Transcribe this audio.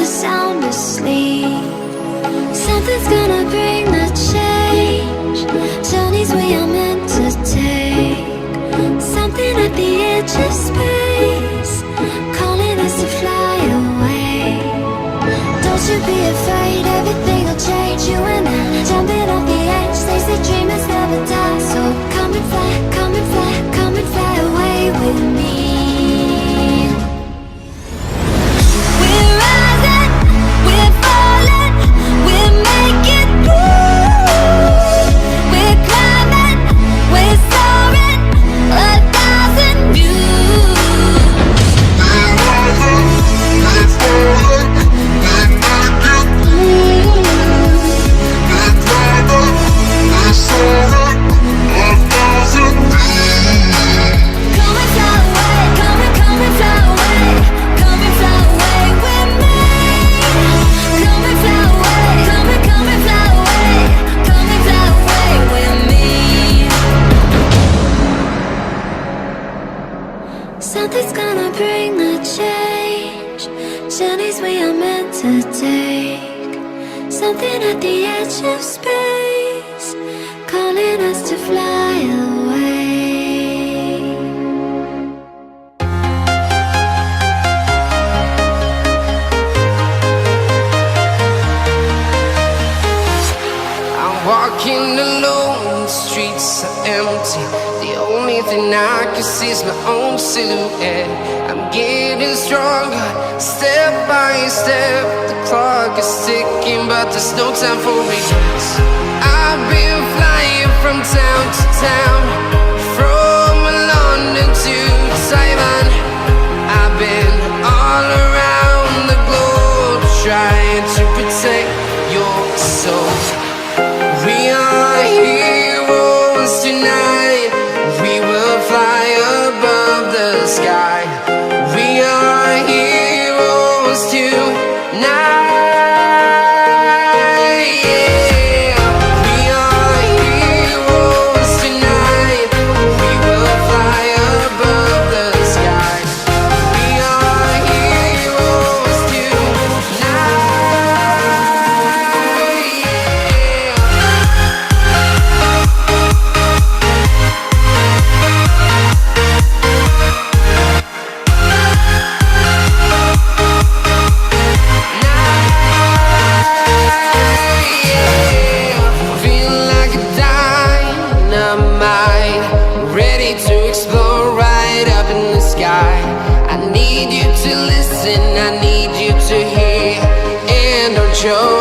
sound asleep. Something's gonna bring the change. Journeys we are meant to take. Something at the edge of space, calling us to fly away. Don't you be afraid, everything will change. You and I, jumping off the edge. They say dreamers never die. So come and fly, come and fly, come and fly away with me. We're rising, we're falling, we're making moves. We're climbing, we're soaring, 1,000 views. We're rising, we're falling, we're making moves. We're climbing, we're soaring, 1,000 views. Come and fly away, come and fly away, come and fly away with me. Come and fly away, come and fly away, come and fly away with me. Something's gonna bring the change. Journeys we are meant to take. Something at the edge of space, calling us to fly away. I'm walking alone, the streets are empty. The only thing I can see is my own silhouette. I'm getting stronger, step by step. The clock is ticking, but there's no time for regrets. I've been flying from town to town, from London to Taiwan. I've been all around the globe, trying to protect your soul. We are heroes tonight. We will fly above the sky. We are heroes tonight. Yeah. We are heroes tonight. We will fly above the sky. We are heroes tonight. Feeling like a dynamite, ready to explore right up in the sky. I need you to listen, I need you to hear, and don't show